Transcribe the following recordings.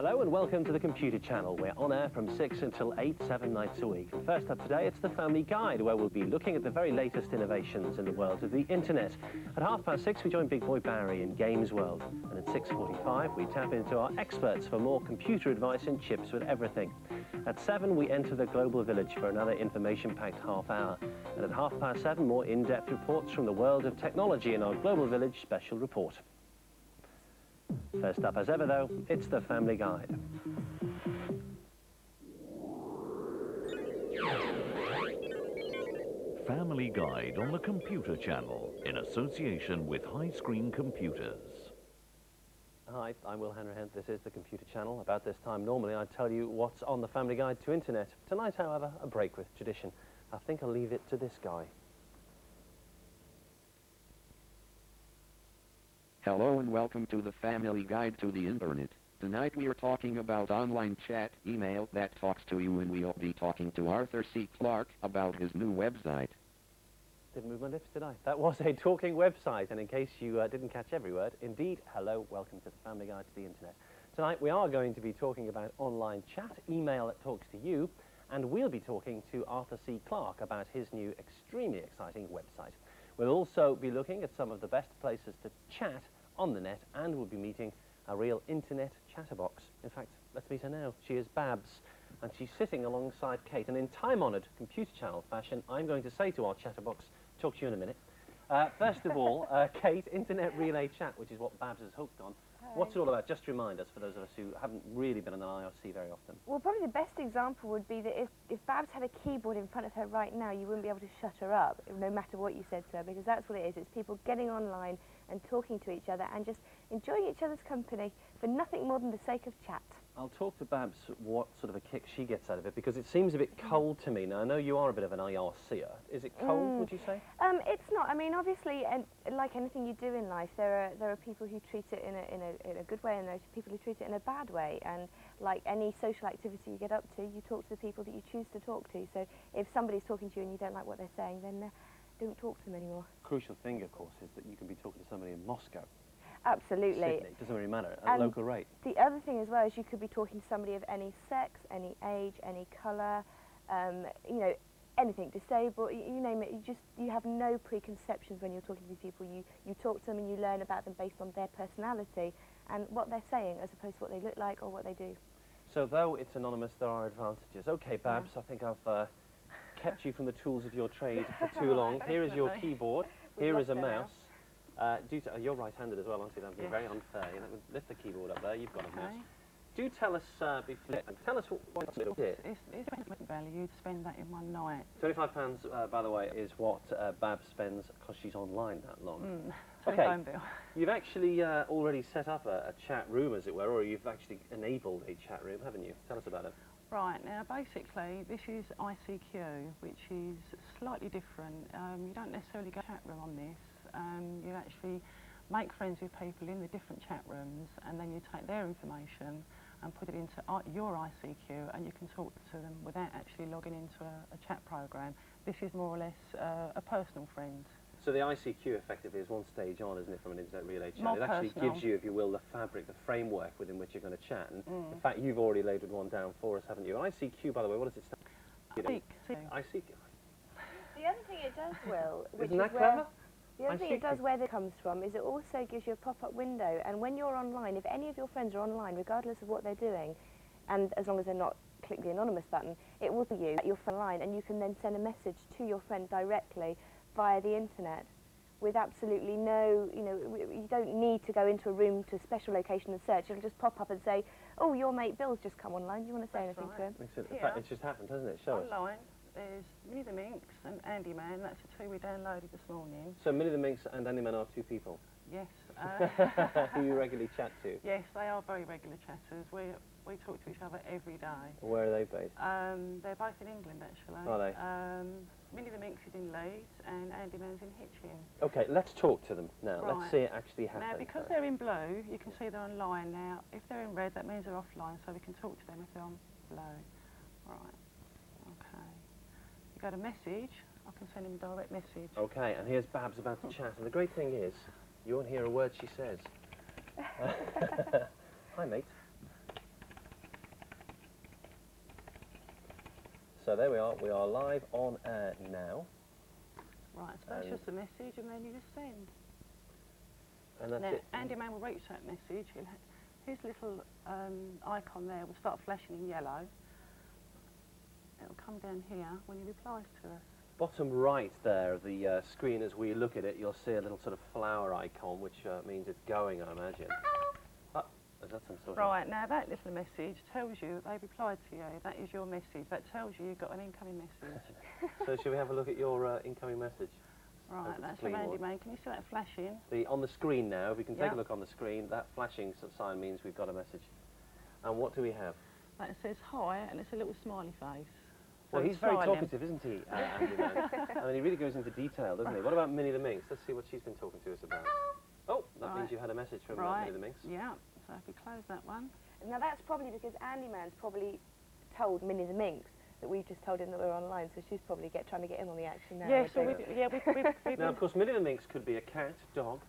Hello and welcome to the Computer Channel. We're on air from 6 until 8, 7 nights a week. First up today, it's the Family Guide, where we'll be looking at the very latest innovations in the world of the internet. At 6:30, we join Big Boy Barry in Games World. And at 6:45, we tap into our experts for more computer advice and chips with everything. At 7, we enter the Global Village for another information-packed half hour. And at 7:30, more in-depth reports from the world of technology in our Global Village special report. First up as ever though, it's the Family Guide. Family Guide on the Computer Channel in association with High Screen Computers. Hi, I'm Will Hanrahan. This is the Computer Channel. About this time normally I'd tell you what's on the Family Guide to Internet. Tonight, however, a break with tradition. I think I'll leave it to this guy. Hello and welcome to the Family Guide to the Internet. Tonight we are talking about online chat, email that talks to you, and we'll be talking to Arthur C. Clarke about his new website. Didn't move my lips, did I? That was a talking website, and in case you didn't catch every word, indeed, hello, welcome to the Family Guide to the Internet. Tonight we are going to be talking about online chat, email that talks to you, and we'll be talking to Arthur C. Clarke about his new extremely exciting website. We'll also be looking at some of the best places to chat on the net, and we'll be meeting a real internet chatterbox. In fact, let's meet her now. She is Babs, and she's sitting alongside Kate. And in time-honoured Computer Channel fashion, I'm going to say to our chatterbox, talk to you in a minute. First of all, Kate, Internet Relay Chat, which is what Babs is hooked on. What's it all about? Just remind us, for those of us who haven't really been on an IRC very often. Well, probably the best example would be that if Babs had a keyboard in front of her right now, you wouldn't be able to shut her up, no matter what you said to her, because that's what it is. It's people getting online and talking to each other and just enjoying each other's company for nothing more than the sake of chat. I'll talk to Babs what sort of a kick she gets out of it, because it seems a bit cold to me. Now, I know you are a bit of an IRCer. Is it cold, would you say? It's not. I mean, obviously, and like anything you do in life, there are people who treat it in a good way, and there are people who treat it in a bad way. And like any social activity you get up to, you talk to the people that you choose to talk to. So if somebody's talking to you and you don't like what they're saying, then don't talk to them anymore. Crucial thing, of course, is that you can be talking to somebody in Moscow. Absolutely. Sydney, doesn't really matter, at local rate. The other thing as well is you could be talking to somebody of any sex, any age, any colour, you know, anything, disabled, you name it. You have no preconceptions when you're talking to these people. You talk to them and you learn about them based on their personality and what they're saying, as opposed to what they look like or what they do. So though it's anonymous, there are advantages. Okay, Babs, I think I've kept you from the tools of your trade for too long. Here is your keyboard. Here is a mouse. You're right-handed as well, aren't you? That would be very unfair. You know, lift the keyboard up there. You've got a mouse. Do tell us what it is. It's value to spend that in one night. £25, by the way, is what Babs spends because she's online that long. Telephone bill. You've actually already set up a chat room, as it were, or you've actually enabled a chat room, haven't you? Tell us about it. Right, now basically this is ICQ, which is slightly different. You don't necessarily go chat room on this. You actually make friends with people in the different chat rooms, and then you take their information and put it into your ICQ, and you can talk to them without actually logging into a chat program. This is more or less a personal friend. So the ICQ effectively is one stage on, isn't it, from an internet relay chat? More it actually personal. gives you, if you will, the fabric, the framework within which you're going to chat. And in fact, you've already labelled one down for us, haven't you? ICQ, by the way, what does it stand for? ICQ. The other thing it does, Will, which Isn't that is clever? the other thing it does where that comes from is it also gives you a pop-up window, and when you're online, if any of your friends are online, regardless of what they're doing, and as long as they're not click the anonymous button, it will be you at your phone line, and you can then send a message to your friend directly via the internet with absolutely no, you don't need to go into a room to a special location and search. It'll just pop up and say, oh, your mate Bill's just come online, do you want to say anything to him? In fact, it's just happened, hasn't it? Show us. Online, there's Minnie the Minx and Andy Man. That's the two we downloaded this morning. So Minnie the Minx and Andy Man are two people? Yes. Who you regularly chat to? Yes, they are very regular chatters. We talk to each other every day. Where are they based? They're both in England, actually. Are they? Minnie the Minx is in Leeds and Andy Man's in Hitchin. Okay, let's talk to them now. Right. Let's see it actually happen. Now, because they're in blue, you can see they're online now. If they're in red, that means they're offline, so we can talk to them if they're on blue. Right. Okay. You got a message, I can send him a direct message. Okay, and here's Babs about to chat, and the great thing is, you won't hear a word she says. Hi, mate. So there we are live on air now. Right, so that's just the message, and then you just send. And that's Now, it. Andy Man will reach that message. His little icon there will start flashing in yellow. It'll come down here when he replies to us. Bottom right there of the screen, as we look at it, you'll see a little sort of flower icon, which means it's going, I imagine. Is that some sort of... Right, now that little message tells you that they replied to you. That is your message. That tells you you've got an incoming message. So shall we have a look at your incoming message? Right, Hope it's that's a clean from Andy one. Man. Can you see that flashing? On the screen now, if we can take Yeah. a look on the screen, that flashing sign means we've got a message. And what do we have? That says hi, and it's a little smiley face. So Well, he's very smiling. talkative, isn't he, Andy Man? I mean, he really goes into detail, doesn't he? What about Minnie the Minx? Let's see what she's been talking to us about. Oh, that Right. means you had a message from Right, Minnie the Minx. yeah. So if we close that one. Now that's probably because Andy Man's probably told Minnie the Minx that we've just told him that we're online, so she's probably trying to get in on the action now. Yeah, I so think. we've Now, of course, Minnie the Minx could be a cat, dog,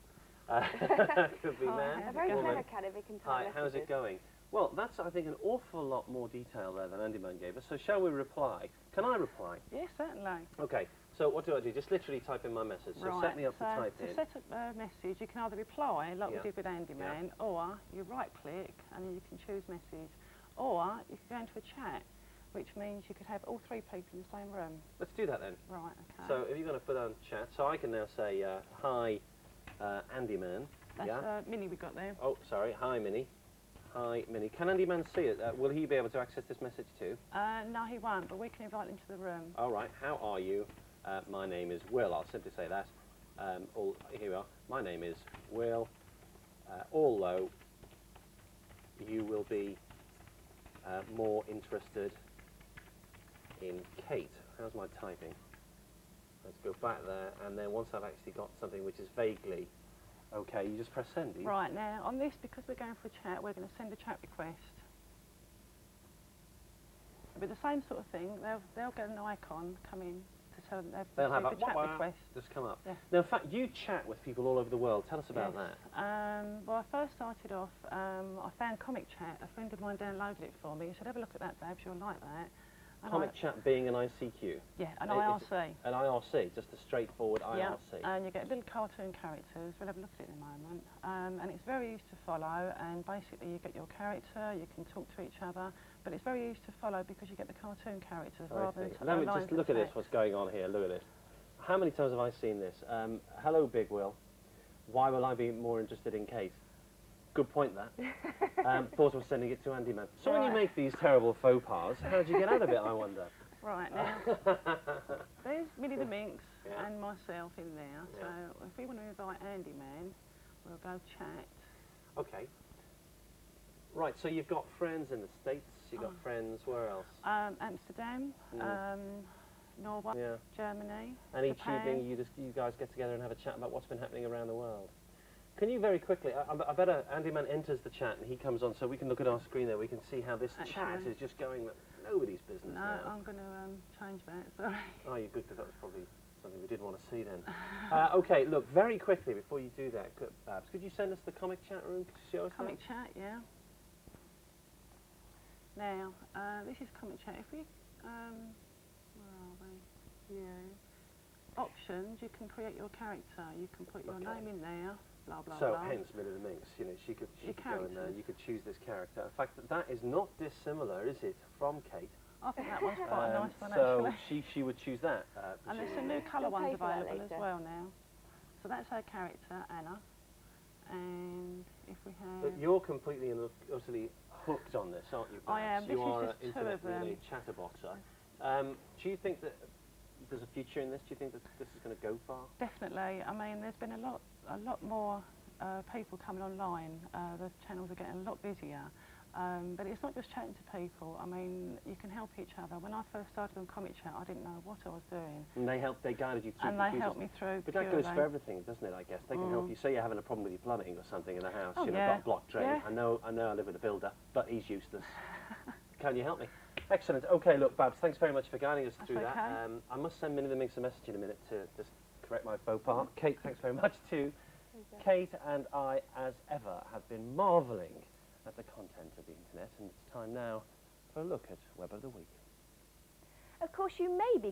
could be Oh, man, a very woman. clever cat if it can type Hi, how's messages. it going? Well, that's, I think, an awful lot more detail there than Andy Man gave us. So shall we reply? Can I reply? Yes, certainly. Okay, so what do I do? Just literally type in my message. So Right, set me up so to type in. to set up a message, you can either reply, like Yeah. we did with Andy Yeah. Man, or you right-click and then you can choose message. Or you can go into a chat, which means you could have all three people in the same room. Let's do that then. Right, okay. So if you're going to put on chat, so I can now say, hi, Andy Man. That's Yeah? Minnie we got there. Oh, sorry, hi, Minnie. Hi, Minnie. Can Andy Man see it? Will he be able to access this message too? No, he won't, but we can invite him to the room. All right, how are you? My name is Will. I'll simply say that. Here we are. My name is Will. Although you will be more interested in Kate. How's my typing? Let's go back there, and then once I've actually got something which is vaguely okay, you just press send. Do you? Right, now on this, because we're going for a chat, we're going to send a chat request. With the same sort of thing, they'll get an icon come in to tell them they've They'll have received a chat a request. just come up. Yeah. Now, in fact, you chat with people all over the world. Tell us about Yes. that. Well, I first started off, I found Comic Chat. A friend of mine downloaded it for me. He said, have a look at that, Babs, you'll like that. And Comic Chat being an ICQ. Yeah, an It's IRC. An IRC, just a straightforward Yeah, IRC. and you get little cartoon characters. We'll have a look at it in a moment. And it's very easy to follow, and basically you get your character, you can talk to each other, but it's very easy to follow because you get the cartoon characters I rather see. than Let me lines just of look at this, text. what's going on here. Look at this. How many times have I seen this? Hello, Big Will. Why will I be more interested in Kate? Good point, that. Thought I was sending it to Andy Man. So when you Right. make these terrible faux pas, how do you get out of it, I wonder? Right, now, there's Minnie the Minx Yeah. and myself in there. Yeah. So if we want to invite Andy Man, we'll go chat. Okay. Right, so you've got friends in the States, you've got Oh. friends, where else? Amsterdam, Norway, Yeah. Germany, And each Japan. evening you guys get together and have a chat about what's been happening around the world. Can you very quickly, I better, Andy Man enters the chat and he comes on so we can look at our screen there, we can see how this chat Actually- is just going like nobody's business No, now. I'm going to change that, sorry. Oh, you're good, because that was probably something we did want to see then. Okay, look, very quickly before you do that, Babs, could you send us the comic chat room to show us Comic Chat, yeah. Now, this is Comic Chat. If we, where are we? Yeah. Options, you can create your character. You can put your Okay. name in there, blah, blah, So, blah. hence Minnie the Minx, you know, she could Your go in there, characters. you could choose this character. In fact, that is not dissimilar, is it, from Kate? I think that one's quite a nice one, so actually. she would choose that. And there's some presumably. new colour We'll pay ones for that available as later. well now. So that's her character, Anna. And if we But have... you're completely and utterly hooked on this, aren't you, Babs? I am. You This is are just an two of internet-really them. chatterboxer. Do you think that there's a future in this? Do you think that this is going to go far? Definitely. I mean, there's been a lot more people coming online. The channels are getting a lot busier. But it's not just chatting to people. I mean, you can help each other. When I first started on Comic Chat, I didn't know what I was doing. And they guided you through And they computers. helped me through. But that goes purely. for everything, doesn't it, I guess? They can help Mm. you. Say you're having a problem with your plumbing or something in the house, Oh, you know, yeah. got a blocked drain. Yeah. I know I live with a builder, but he's useless. Can you help me? Excellent. Okay, look, Babs, thanks very much for guiding us That's through okay. that. I must send Minnie the Minx a message in a minute to just correct my faux pas. Kate, thanks very much too. Kate and I, as ever, have been marvelling at the content of the internet, and it's time now for a look at Web of the Week. Of course, you may be